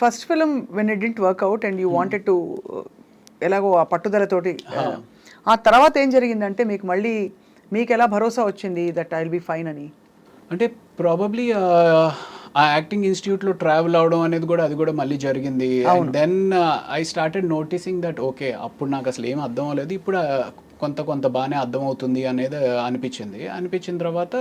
First film when it didn't work out and you wanted to ఎలాగో ఆ పట్టుదలతోటి ఆ తర్వాత ఏం జరిగిందంటే మీకు మళ్ళీ మీకు ఎలా భరోసా వచ్చింది that I will be fine అని? అంటే ప్రాబబ్లీ ఆ యాక్టింగ్ ఇన్స్టిట్యూట్లో ట్రావెల్ అవడం అనేది కూడా అది కూడా మళ్ళీ జరిగింది. And then I started noticing that okay, అప్పుడు నాకు అసలు ఏం అర్థం అవ్వలేదు, ఇప్పుడు కొంత బాగానే అర్థమవుతుంది అనేది అనిపించిన తర్వాత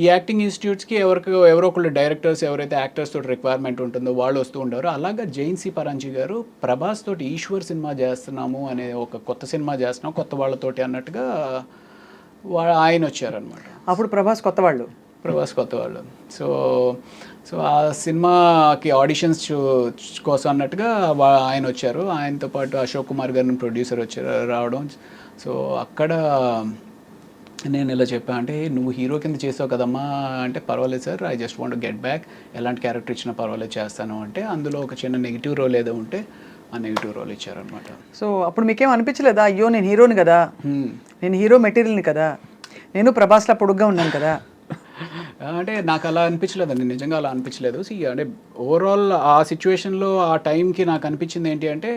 ఈ యాక్టింగ్ ఇన్స్టిట్యూట్స్కి ఎవరో ఒకళ్ళు డైరెక్టర్స్ ఎవరైతే యాక్టర్స్ తోటి రిక్వైర్మెంట్ ఉంటుందో వాళ్ళు వస్తూ ఉంటారు. అలాగా జైన్సీ పరాంజీ గారు ప్రభాస్ తోటి ఈశ్వర్ సినిమా చేస్తున్నాము అనే ఒక కొత్త సినిమా చేస్తున్నాము కొత్త వాళ్ళతోటి అన్నట్టుగా ఆయన వచ్చారనమాట. అప్పుడు ప్రభాస్ కొత్త వాళ్ళు. సో సో ఆ సినిమాకి ఆడిషన్స్ కోసం అన్నట్టుగా ఆయన వచ్చారు. ఆయనతో పాటు అశోక్ కుమార్ గారిని ప్రొడ్యూసర్ రావడం. సో అక్కడ నేను ఇలా చెప్పాను, అంటే నువ్వు హీరో కింద చేసావు కదమ్మా అంటే, పర్వాలేదు sir, I just want get back, ఎలాంటి క్యారెక్టర్ ఇచ్చినా పర్వాలేదు చేస్తాను అంటే, అందులో ఒక చిన్న నెగిటివ్ రోల్ ఏదో ఉంటే ఆ నెగిటివ్ రోల్ ఇచ్చారనమాట. సో అప్పుడు మీకేం అనిపించలేదా, అయ్యో నేను హీరోని కదా, నేను హీరో మెటీరియల్ని కదా, నేను ప్రభాస్లా పొడుగ్గా ఉన్నాను కదా? అంటే నాకు అలా అనిపించలేదండి, నిజంగా అలా అనిపించలేదు. అంటే ఓవరాల్ ఆ సిచ్యువేషన్లో ఆ టైంకి నాకు అనిపించింది ఏంటి అంటే,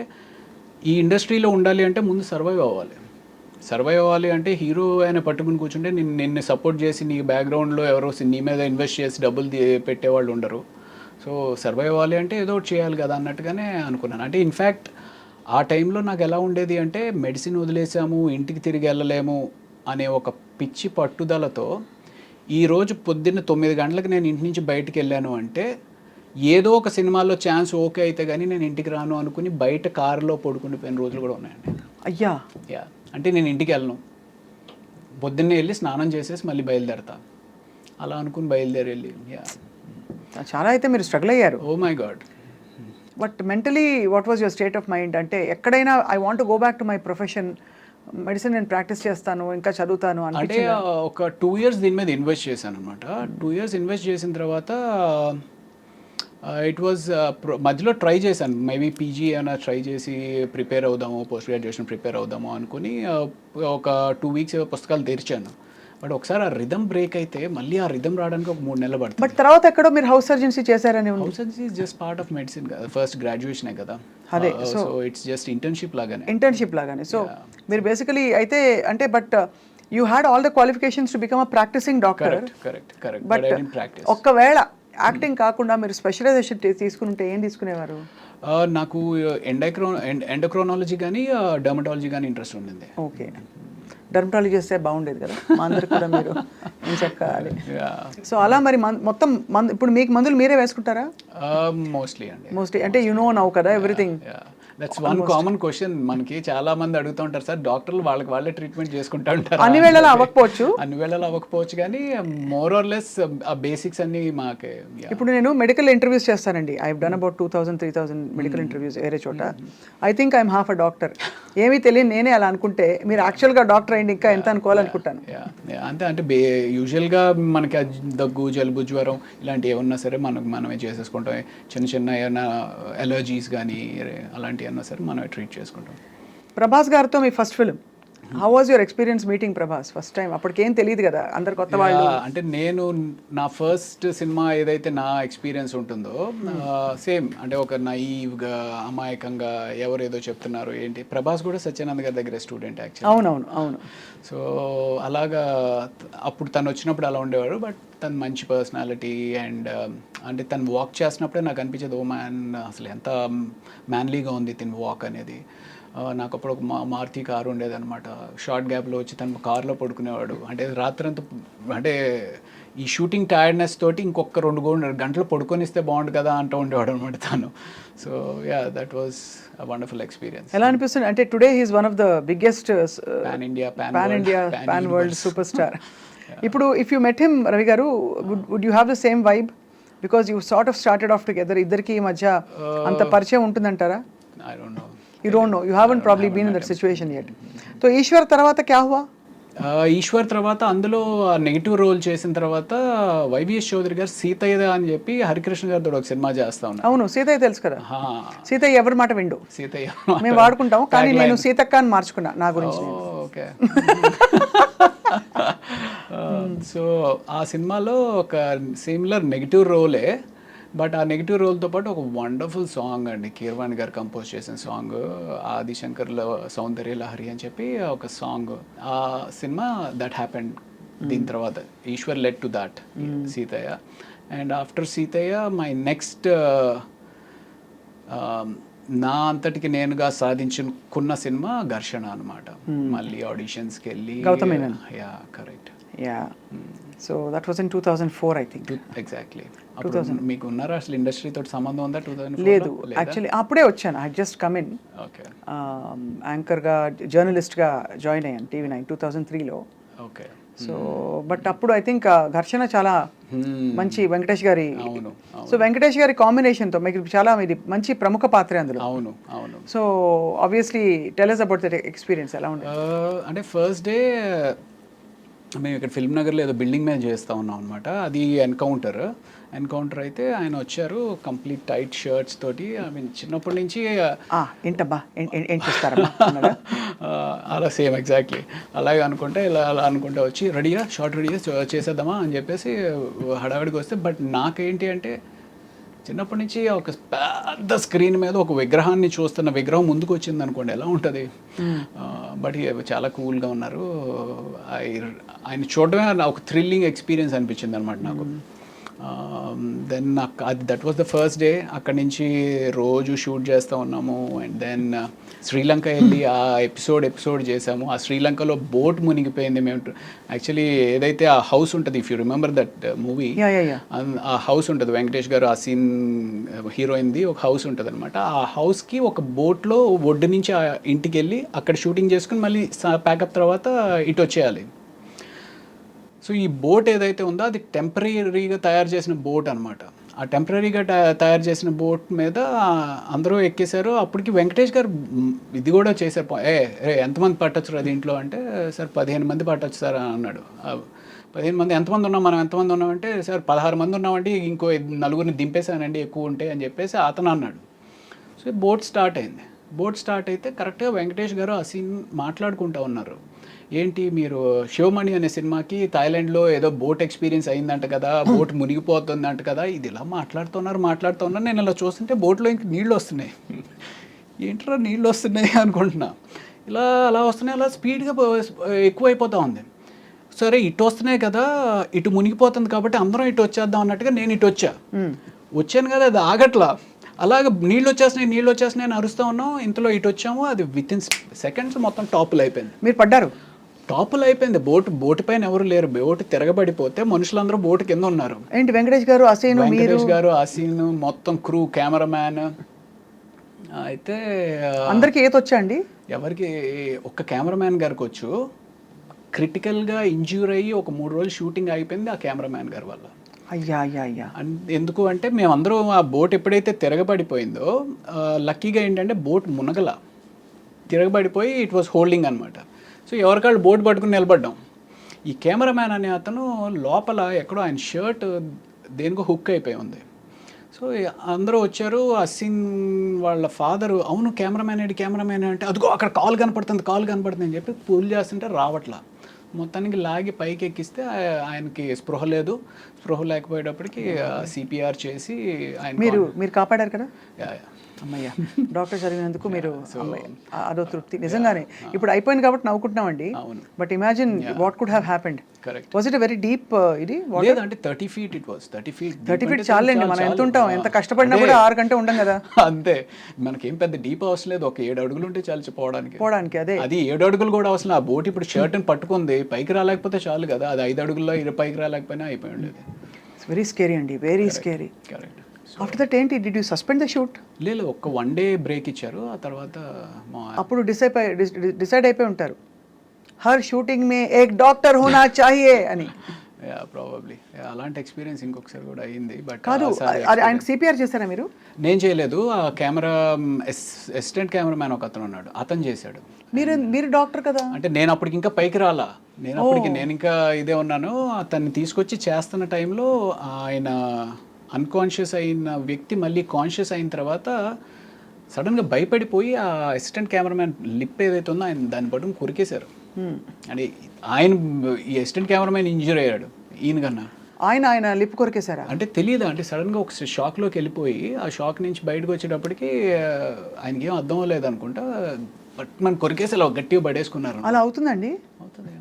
ఈ ఇండస్ట్రీలో ఉండాలి అంటే ముందు సర్వైవ్ అవ్వాలి అంటే హీరో ఆయన పట్టుకుని కూర్చుంటే నిన్ను సపోర్ట్ చేసి నీ బ్యాక్గ్రౌండ్లో ఎవరో నీ మీద ఇన్వెస్ట్ చేసి డబ్బులు పెట్టేవాళ్ళు ఉండరు. సో సర్వైవ్ అవ్వాలి అంటే ఏదో ఒకటి చేయాలి కదా అన్నట్టుగానే అనుకున్నాను. అంటే ఇన్ఫ్యాక్ట్ ఆ టైంలో నాకు ఎలా ఉండేది అంటే, మెడిసిన్ వదిలేసాము, ఇంటికి తిరిగి వెళ్ళలేము అనే ఒక పిచ్చి పట్టుదలతో ఈరోజు పొద్దున్న 9 గంటలకు నేను ఇంటి నుంచి బయటికి వెళ్ళాను అంటే, ఏదో ఒక సినిమాలో ఛాన్స్ ఓకే అయితే కానీ నేను ఇంటికి రాను అనుకుని బయట కారులో పడుకునిపోయిన రోజులు కూడా ఉన్నాయండి. అయ్యా. యా, అంటే నేను ఇంటికి వెళ్ళను, పొద్దున్నే వెళ్ళి స్నానం చేసేసి మళ్ళీ బయలుదేరతా, అలా అనుకుని బయలుదేరి యా. చాలా అయితే మీరు స్ట్రగుల్ అయ్యారు. Oh my God. But mentally what was your state of mind? అంటే ఎక్కడైనా I want go back to my profession, medicine నేను ప్రాక్టీస్ చేస్తాను, ఇంకా చదువుతాను అంటే ఒక 2 years దీని మీద ఇన్వెస్ట్ చేశాను అనమాట. 2 years ఇన్వెస్ట్ చేసిన తర్వాత ఇట్ వాజ్ మధ్యలో ట్రై చేశాను, మేబీ పీజీ ఏమైనా ట్రై చేసి ప్రిపేర్ అవుదాము, పోస్ట్ గ్రాడ్యుయేషన్ ప్రిపేర్ అవుదాము అనుకుని ఒక 2 weeks పుస్తకాలు తెరిచాను. బట్ ఒకసారి ఆ రిథమ్ బ్రేక్ అయితే మళ్ళీ ఆ రిథమ్ రావడానికి ఒక 3 నెలలు పడుతుంది. బట్ తర్వాత ఎక్కడో మీరు హౌస్ సర్జన్సీ చేశారని? House surgeoncy is just part of medicine కదా, ఫస్ట్ గ్రాడ్యుయేషనే కదా. అదే, సో ఇట్స్ జస్ట్ ఇంటర్న్షిప్ లాగానే. సో మీరు బేసికలీ అయితే అంటే, but you had all the qualifications to become a practicing doctor. Correct. But ఒక్కవేళ యాక్టింగ్ కాకుండా మీరు స్పెషలైజేషన్ తీసుకుంటే ఏం తీసుకునేవారు? నాకు ఎండోక్రోనాలజీ కానీ డర్మటాలజీ కానీ ఇంట్రెస్ట్ ఉండింది. ఓకే, డర్మటాలజీ చేస్తే బాగుండేది కదా, మా అందరికి కూడా మీరు ఏం చెప్పాలి. సో అలా మరి మొత్తం ఇప్పుడు మీకు మందులు మీరే వేసుకుంటారా? మోస్ట్లీ అంటే యు నో నౌ కదా everything. That's one common question మనకి చాలా మంది అడుగుతూ ఉంటారు, సార్ డాక్టర్లు వాళ్ళే ట్రీట్మెంట్ చేసుకుంటూ ఉంటారు. అన్ని వేళలా అవ్వకపోవచ్చు కానీ మోర్ ఆర్ లెస్ ఆ బేసిక్స్ అన్ని మాకే. ఇప్పుడు నేను మెడికల్ ఇంటర్వ్యూస్ చేస్తానండి, I have done about 2000-3000 medical interviews వేరే చోట. I think I'm half a doctor. ఏమీ తెలియని నేనే అలా అనుకుంటే, మీరు యాక్చువల్గా డాక్టర్ అయింది ఇంకా ఎంత అనుకోవాలనుకుంటాను. అంటే యూజువల్గా మనకి దగ్గు, జలుబు, జ్వరం ఇలాంటివి ఏమన్నా సరే మనమే చేసేసుకుంటాం. చిన్న ఏమైనా ఎలర్జీస్ కానీ అలాంటివి అన్నా సరే మనం ట్రీట్ చేసుకుంటాం. ప్రభాస్ గారితో మీ first film, how was your experience meeting Prabhas first time? అప్పటికేం తెలియదు కదా, అందరు కొత్త వాళ్ళు. అంటే నేను నా ఫస్ట్ సినిమా ఏదైతే నా ఎక్స్పీరియన్స్ ఉంటుందో సేమ్, అంటే ఒక నైవ్గా అమాయకంగా ఎవరేదో చెప్తున్నారు ఏంటి. ప్రభాస్ కూడా సత్యానంద్ గారి దగ్గర స్టూడెంట్ యాక్చువల్లీ. అవును. సో అలాగా అప్పుడు తను వచ్చినప్పుడు అలా ఉండేవాడు. బట్ తను మంచి పర్సనాలిటీ అండ్ అంటే తను వాక్ చేసినప్పుడే నాకు అనిపించేది, ఓ మ్యాన్ అసలు ఎంత మ్యాన్లీగా ఉంది తిని వాక్ అనేది. నాకు అప్పుడు ఒక మారుతి కారు ఉండేదన్నమాట. షార్ట్ గ్యాప్లో వచ్చి తను కార్లో పడుకునేవాడు. అంటే రాత్రంతా అంటే ఈ షూటింగ్ టైర్డ్నెస్ తోటి ఇంకొక 2 గంటలు పడుకొనిస్తే బాగుండు కదా అంటూ ఉండేవాడు అనమాట తను. So ya, that was a wonderful experience. ఎలా అనిపిస్తుంది అంటే today he is one of the biggest pan world super star. ఇప్పుడు if you met him Ravi garu, would you have the same vibe? Because you sort of started off together. ఇద్దరికి ఈ మధ్య అంత పరిచయం ఉంటుందంటారా? I don't know. You don't know. You haven't probably been in that situation yet. So Eshwar తర్వాత క్యా హువా? ఈశ్వర్ తర్వాత అందులో నెగిటివ్ రోల్ చేసిన తర్వాత వైవిఎస్ చౌదరి గారు సీతయ్య అని చెప్పి హరికృష్ణ గారితో ఒక సినిమా చేస్తా ఉన్నారు. అవును, సీతయ్య తెలుసు కదా. సీతయ్య ఎవరి మాట విండు, సీతయ్య మేము వాడుకుంటాం, కానీ నేను సీతక్క అని మార్చుకున్నా నా గురించి. ఓకే. సో ఆ సినిమాలో ఒక సిమిలర్ నెగిటివ్ రోలే బట్ ఆ నెగిటివ్ రోల్తో పాటు ఒక వండర్ఫుల్ సాంగ్ అండి, కీరవాణి గారు కంపోజ్ చేసిన సాంగ్, ఆదిశంకర్లో సౌందర్య లహరి అని చెప్పి ఒక సాంగ్. ఆ సినిమా దట్ హ్యాపెండ్. దీని తర్వాత Eeshwar led to that Seethaiah. And after Seethaiah my next నా అంతటికి నేనుగా సాధించుకున్న సినిమా ఘర్షణ అనమాట. మళ్ళీ ఆడిషన్స్కి వెళ్ళి Gautham Menon. Yeah correct. Yeah so that was in 2004 I think. Exactly. మీకు ఉన్నారా అసలు ఇండస్ట్రీ తోటి సంబంధం ఉందా? 2004 లేదు యాక్చువల్లీ అప్పుడే వచ్చాను. I just come in. Okay. యాంకర్గా జర్నలిస్ట్గా జాయిన్ అయ్యాను TV9 2003లో. ఓకే. సో బట్ అప్పుడు ఐ థింక్ ఘర్షణ చాలా మంచి వెంకటేష్ గారి. అవును. సో వెంకటేష్ గారి కాంబినేషన్తో మీకు చాలా ఇది మంచి ప్రముఖ పాత్ర అందులో. అవును అవును. So obviously tell us about that experience ఎలా ఉంది? అంటే ఫస్ట్ డే మేము ఇక్కడ ఫిల్మ్ నగర్లో ఏదో బిల్డింగ్ మీద చేస్తూ ఉన్నాం అనమాట. అది ఎన్కౌంటర్ అయితే ఆయన వచ్చారు కంప్లీట్ టైట్ షర్ట్స్ తోటి. ఐ మీన్ చిన్నప్పటి నుంచి ఏంటబ్బా ఏం చేస్తారమ్మా అన్నాడా? అలా సేమ్ ఎగ్జాక్ట్లీ అలాగే అనుకుంటే అలా అనుకుంటే వచ్చి రెడీగా షార్ట్ రెడీగా చేసేద్దామా అని చెప్పేసి హడావిడికి వస్తే, బట్ నాకేంటి అంటే చిన్నప్పటి నుంచి ఒక పెద్ద స్క్రీన్ మీద ఒక విగ్రహాన్ని చూస్తున్న విగ్రహం ముందుకు వచ్చింది అనుకోండి ఎలా ఉంటుంది. బట్ చాలా కూల్గా ఉన్నారు. ఆయన చూడడమే ఒక థ్రిల్లింగ్ ఎక్స్పీరియన్స్ అనిపించింది అనమాట నాకు. దెన్ నాకు అది that was the first day. అక్కడి నుంచి రోజు షూట్ చేస్తూ ఉన్నాము. అండ్ దెన్ శ్రీలంక వెళ్ళి ఆ ఎపిసోడ్ చేసాము. ఆ శ్రీలంకలో బోట్ మునిగిపోయింది. మేము యాక్చువల్లీ ఏదైతే ఆ హౌస్ ఉంటుంది, if you remember that movie, ఆ హౌస్ ఉంటుంది వెంకటేష్ గారు ఆ సీన్ హీరోయిన్ది ఒక హౌస్ ఉంటుంది అనమాట. ఆ హౌస్కి ఒక బోట్లో ఒడ్డు నుంచి ఆ ఇంటికి వెళ్ళి అక్కడ షూటింగ్ చేసుకుని మళ్ళీ ప్యాకప్ తర్వాత ఇటు వచ్చేయాలి. సో ఈ బోట్ ఏదైతే ఉందో అది టెంపరీగా తయారు చేసిన బోట్ అనమాట. ఆ టెంపరీగా తయారు చేసిన బోట్ మీద అందరూ ఎక్కేశారు. అప్పటికి వెంకటేష్ గారు ఇది కూడా చేశారు. ఎంతమంది పట్టొచ్చు అది ఇంట్లో అంటే, సార్ 15 మంది పట్టొచ్చు సార్ అని అన్నాడు. 15 మంది ఎంతమంది ఉన్నాం, మనం ఎంతమంది ఉన్నామంటే, సార్ 16 మంది ఉన్నామండి, ఇంకో 4 దింపేశానండి ఎక్కువ ఉంటాయి అని చెప్పేసి అతను అన్నాడు. సో బోట్ స్టార్ట్ అయింది. బోట్ స్టార్ట్ అయితే కరెక్ట్గా వెంకటేష్ గారు ఆ సీన్ మాట్లాడుకుంటూ ఉన్నారు. ఏంటి మీరు శివమణి అనే సినిమాకి థాయిలాండ్లో ఏదో బోట్ ఎక్స్పీరియన్స్ అయిందంట కదా, బోట్ మునిగిపోతుందంట కదా, ఇది ఇలా మాట్లాడుతున్నారు. నేను ఇలా చూస్తుంటే బోట్లో ఇంక నీళ్ళు వస్తున్నాయి. ఏంట్రా నీళ్ళు వస్తున్నాయి అనుకుంటున్నా. అలా వస్తున్నాయి, అలా స్పీడ్గా ఎక్కువైపోతూ ఉంది. సరే ఇటు వస్తున్నాయి కదా, ఇటు మునిగిపోతుంది కాబట్టి అందరం ఇటు వచ్చేద్దాం అన్నట్టుగా నేను ఇటు వచ్చాను కదా, అది ఆగట్లా. అలాగే నీళ్ళు వచ్చేస్తున్నాయి అని అరుస్తూ ఉన్నాం. ఇంతలో ఇటు వచ్చాము, అది విత్ ఇన్ సెకండ్స్ మొత్తం టాపులు అయిపోయింది. మీరు పడ్డారు? టాపులు అయిపోయింది. బోటు పైన ఎవరు లేరు. బోటు తిరగబడిపోతే మనుషులందరూ బోటు కింద ఉన్నారు. ఏంటి వెంకటేష్ గారు ఆ సీన్ మొత్తం క్రూ, కెమెరామ్యాన్. అయితే అందరికి ఈత వచ్చా అండి? ఎవరికి? ఒక్క కెమెరామ్యాన్ గారికి వచ్చు. క్రిటికల్గా ఇంజ్యూర్ అయ్యి ఒక 3 రోజులు షూటింగ్ అయిపోయింది ఆ కెమెరామ్యాన్ గారి వల్ల. అయ్యా. ఎందుకు అంటే మేమందరం ఆ బోట్ ఎప్పుడైతే తిరగబడిపోయిందో, లక్కీగా ఏంటంటే బోట్ మునగల, తిరగబడిపోయి ఇట్ వాస్ హోల్డింగ్ అనమాట. సో ఎవరికాళ్ళు బోట్ పట్టుకుని నిలబడ్డాం. ఈ కెమెరామ్యాన్ అనే అతను లోపల ఎక్కడో ఆయన షర్ట్ దేనికో హుక్ అయిపోయి ఉంది. సో అందరూ వచ్చారు. ఆ సీన్ వాళ్ళ ఫాదరు, అవును కెమెరామ్యాన్ అంటే అదిగో అక్కడ కాల్ కనపడుతుంది అని చెప్పి పూల్ చేస్తుంటే రావట్లా. మొత్తానికి లాగి పైకి ఎక్కిస్తే ఆయనకి స్పృహ లేకపోయేటప్పటికి సిపిఆర్ చేసి ఆయన మీరు కాపాడారు కదా. అమ్మయ్య, డాక్టర్ చదివినందుకు మీరు అదో తృప్తి నిజంగానే. ఇప్పుడు అయిపోయింది కాబట్టి నవ్వుకుంటున్నామండి. But imagine what could have happened. Correct. Was it very deep ఇది? అంటే 30 feet ఇట్ వాస్. 30 feet చాలండి. మనం ఎంత ఉంటాం, ఎంత కష్టపడినా కూడా 6 గంటలు ఉండం కదా. అంతే. మనకేం పెద్ద డీప్ అవసరం లేదు. ఒక 7 అడుగులు ఉంటే చాలు పోవడానికి. అదే అది 7 అడుగులు కూడా అవసరం. ఆ బోట్ ఇప్పుడు షర్ట్ని పట్టుకుంది, పైకి రాలేకపోతే చాలు కదా. అది 5 అడుగుల్లో పైకి రాలేకపోయినా అయిపోయి ఉండేది. వెరీ స్కేరీ అండి, very scary. Correct. After that ఏంటి, did you suspend the shoot? లేదు, ఒక 1 day బ్రేక్ ఇచ్చారు. ఆ తర్వాత అప్పుడు డిసైడ్ అయిపోయి ఉంటారు, హర్ షూటింగ్ మే ఏక్ డాక్టర్ హోనా చాహియే అని. ప్రాబబ్లీ అలాంటి ఎక్స్పీరియన్స్ ఇంకొకసారి కూడా అయింది. బట్ కాదు, ఆయనకి సిపిఆర్ చేశారా మీరు? నేను చేయలేదు. ఆ కెమెరా అసిస్టెంట్ కెమెరామ్యాన్ ఒక అతను ఉన్నాడు, అతను చేశాడు. మీరు డాక్టర్ కదా. అంటే నేను అప్పటికి ఇంకా పైకి రాలా. నేను ఇంకా ఇదే ఉన్నాను. అతన్ని తీసుకొచ్చి చేస్తున్న టైంలో ఆయన అన్కాన్షియస్ అయిన వ్యక్తి మళ్ళీ కాన్షియస్ అయిన తర్వాత సడన్గా భయపడిపోయి ఆ అసిస్టెంట్ కెమెరామ్యాన్ లిప్ ఏదైతే ఉందో ఆయన దాన్ని పట్టుకుని కొరికేశారు. అంటే ఆయన ఈ అసిస్టెంట్ కెమెరామ్యాన్ ఇంజ్యూర్ అయ్యాడు ఈయన కన్నా. ఆయన లిప్ కొరికేశారా? అంటే తెలియదా అంటే సడన్గా ఒక షాక్లోకి వెళ్ళిపోయి ఆ షాక్ నుంచి బయటకు వచ్చేటప్పటికి ఆయనకి ఏం అర్థం అవ్వలేదు అనుకుంటా, బట్ మనం కొరికేసి అలా గట్టిగా పడేసుకున్నారు. అలా అవుతుందండి? అవుతుంది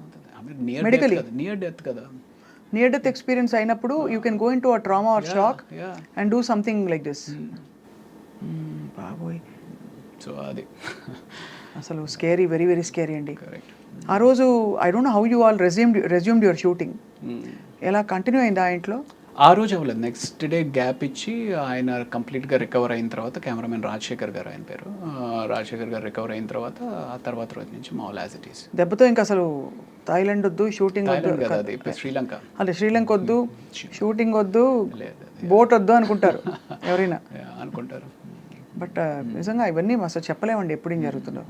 నియర్ డెత్ కదా. నియర్ డెత్ ఎక్స్పీరియన్స్ అయినప్పుడు you can go into a trauma or shock and do something like this. బాబోయ్. సో అది అసలు స్కేరీ, వెరీ వెరీ స్కేరీ అండి. కరెక్ట్. ఆ రోజు I don't know how you all resumed your shooting. ఎలా continue అయింది ఆ ఇంట్లో? ఆ రోజు అవ్వలేదు, నెక్స్ట్ డే గ్యాప్ ఇచ్చి ఆయన కంప్లీట్గా రికవర్ అయిన తర్వాత, కెమెరామెన్ రాజశేఖర్ గారు ఆయన పేరు, రాజశేఖర్ గారు రికవర్ అయిన తర్వాత ఆ తర్వాత రోజు నుంచి మామూలు యాజ్ ఇట్ ఈస్. దెబ్బతో ఇంకా అసలు థాయిలాండ్ వద్దు, షూటింగ్ వద్దు, కదా ఇప్పుడు శ్రీలంక, అంటే శ్రీలంక వద్దు, షూటింగ్ వద్దు, బోట్ వద్దు అనుకుంటారు ఎవరైనా అనుకుంటారు. బట్ నిజంగా ఇవన్నీ అసలు చెప్పలేమండి ఎప్పుడు ఏం జరుగుతుందో.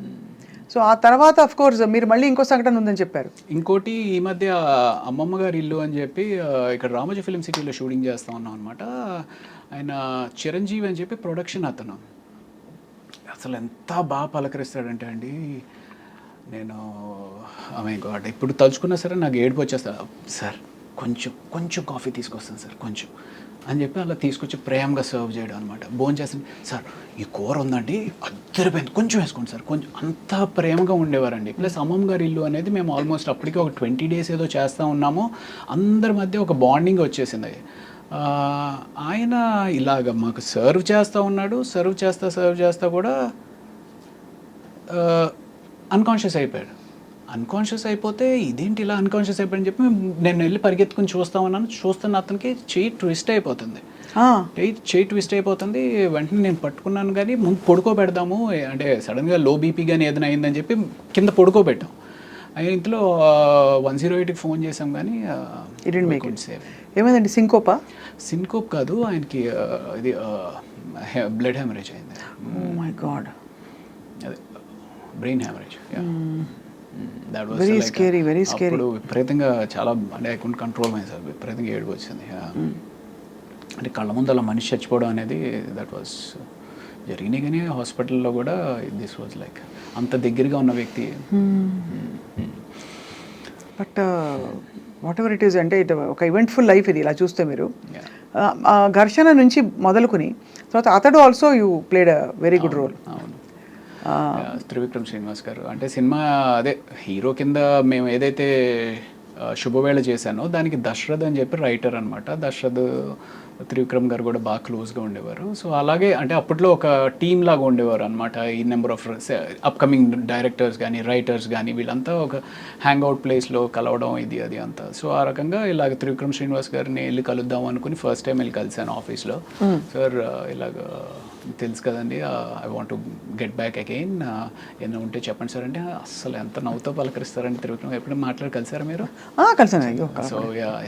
సో ఆ తర్వాత అఫ్ కోర్స్ మీరు మళ్ళీ ఇంకో సంఘటన ఉందని చెప్పారు. ఇంకోటి ఈ మధ్య అమ్మమ్మ గారి ఇల్లు అని చెప్పి ఇక్కడ రామోజీ ఫిలిం సిటీలో షూటింగ్ చేస్తూ ఉన్నాం అనమాట. ఆయన చిరంజీవి అని చెప్పి ప్రొడక్షన్ అతను అసలు ఎంత బాగా పలకరిస్తాడంటే అండి, నేను ఆమె ఇప్పుడు తలుచుకున్నా సరే నాకు ఏడుపు వచ్చేస్తా. సార్ కొంచెం కాఫీ తీసుకొస్తాను సార్ కొంచెం అని చెప్పి అలా తీసుకొచ్చి ప్రేమగా సర్వ్ చేయడం అనమాట. భోజనం చేస్తాను, సార్ ఈ కూర ఉందండి అద్దరిపోయింది కొంచెం వేసుకోండి సార్ కొంచెం, అంత ప్రేమగా ఉండేవారండి. ప్లస్ అమ్మమ్మ గారి ఇల్లు అనేది మేము ఆల్మోస్ట్ అప్పటికి ఒక 20 days ఏదో చేస్తూ ఉన్నాము, అందరి మధ్య ఒక బాండింగ్ వచ్చేసింది. ఆయన ఇలాగ మాకు సర్వ్ చేస్తూ ఉన్నాడు, సర్వ్ చేస్తా కూడా అన్కాన్షియస్ అయిపోయాడు. అన్కాన్షియస్ అయిపోతే ఇదేంటి ఇలా అన్కాన్షియస్ అయిపోయాడని చెప్పి నేను వెళ్ళి పరిగెత్తుకుని చూస్తున్న అతనికి చెయ్యి ట్విస్ట్ అయిపోతుంది. వెంటనే నేను పట్టుకున్నాను, కానీ ముందు పడుకోబెడదాము అంటే సడన్గా లో బీపీ కానీ ఏదైనా అయిందని చెప్పి కింద పడుకోబెట్టాం. ఆయన ఇంట్లో 108కి ఫోన్ చేసాం కానీ సేవ్. ఏమైందండి? సింకోప్ కాదు, ఆయనకి ఇది బ్లడ్ హ్యామరేజ్ అయింది. Oh my God. అదే బ్రెయిన్ హ్యామరేజ్. Very scary. అప్పుడు విపరీతంగా చాలా అంటే I couldn't control myself, విపరీతంగా ఏడుపు వచ్చింది. అంటే కళ్ళ ముందు అలా మనిషి చచ్చిపోవడం అనేది దట్ వాజ్ జరిగినాయి. కానీ హాస్పిటల్లో కూడా దిస్ వాజ్ లైక్ అంత దగ్గరగా ఉన్న వ్యక్తి. But what ever it is, అంటే ఇది ఒక ఈవెంట్ఫుల్ లైఫ్ ఇది ఇలా చూస్తే మీరు. ఘర్షణ నుంచి మొదలుకుని తర్వాత అతడు also you played a very good role. అవును. త్రివిక్రమ్ శ్రీనివాస్ గారు అంటే సినిమా అదే హీరో కింద మేము ఏదైతే శుభవేళ చేశానో దానికి దశరథ్ అని చెప్పి రైటర్ అనమాట. దశరథ్ త్రివిక్రమ్ గారు కూడా బాగా క్లోజ్గా ఉండేవారు. సో అలాగే అంటే అప్పట్లో ఒక టీమ్ లాగా ఉండేవారు అనమాట. ఈ నెంబర్ ఆఫ్ అప్కమింగ్ డైరెక్టర్స్ కానీ రైటర్స్ కానీ వీళ్ళంతా ఒక హ్యాంగ్అవుట్ ప్లేస్లో కలవడం ఇది అది అంతా. సో ఆ రకంగా ఇలాగ త్రివిక్రమ్ శ్రీనివాస్ గారిని వెళ్ళి కలుద్దాం అనుకుని ఫస్ట్ టైం వెళ్ళి కలిశాను ఆఫీస్లో. సార్ ఇలాగ తెలుసు కదండి, I want to get back again, ఏమైనా ఉంటే చెప్పండి సార్ అంటే అసలు ఎంత నవ్వుతో పలకరిస్తారండి త్రివిక్రమ్. ఎప్పుడైనా మాట్లాడి కలిసారా మీరు? కలిసాను. సో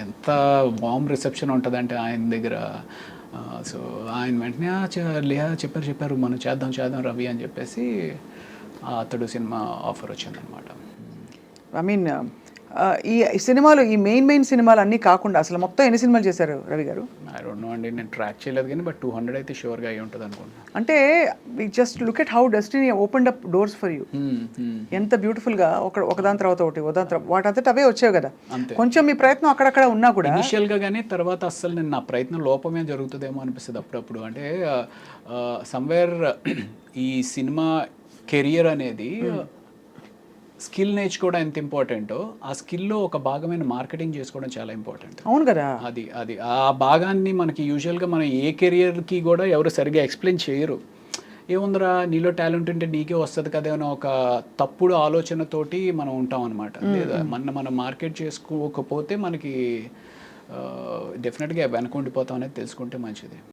ఎంత వార్మ్ రిసెప్షన్ ఉంటుందంటే ఆయన దగ్గర. సో ఆయన వెంటనే చెప్పారు మనం చేద్దాం రవి అని చెప్పేసి అతడు సినిమా ఆఫర్ వచ్చిందనమాట. ఐ మీన్ ఈ సినిమాలు, ఈ మెయిన్ సినిమాలు అన్నీ కాకుండా అసలు మొత్తం ఎన్ని సినిమాలు చేశారు రవి గారు? ఐ డోంట్ నో అండి, నేను ట్రాక్ చేయలేదు కానీ బట్ 200 అయితే షూర్గా అయ్యి ఉంటుంది అనుకుంటున్నాను. అంటే just look at how destiny opened up doors for you. ఎంత బ్యూటిఫుల్గా ఒకదాని తర్వాత ఒకటి వాటంతట అవే వచ్చాయి కదా. కొంచెం మీ ప్రయత్నం అక్కడక్కడ ఉన్నా కూడా ఇనిషియల్గా, కానీ తర్వాత అస్సలు నేను నా ప్రయత్నం లోపమే జరుగుతుందేమో అనిపిస్తుంది అప్పుడప్పుడు. అంటే సమ్వేర్ ఈ సినిమా కెరియర్ అనేది స్కిల్ నేర్చుకోవడం ఎంత ఇంపార్టెంటో ఆ స్కిల్లో ఒక భాగమైన మార్కెటింగ్ చేసుకోవడం చాలా ఇంపార్టెంట్. అవును కదా. అది ఆ భాగాన్ని మనకి యూజువల్గా మన ఏ కెరియర్కి కూడా ఎవరు సరిగ్గా ఎక్స్ప్లెయిన్ చేయరు. ఏముందిరా నీలో టాలెంట్ ఉంటే నీకే వస్తుంది కదా అని ఒక తప్పుడు ఆలోచనతోటి మనం ఉంటాం అనమాట. లేదా మనం మార్కెట్ చేసుకోకపోతే మనకి డెఫినెట్గా వెనకుండిపోతాం అనేది తెలుసుకుంటే మంచిది.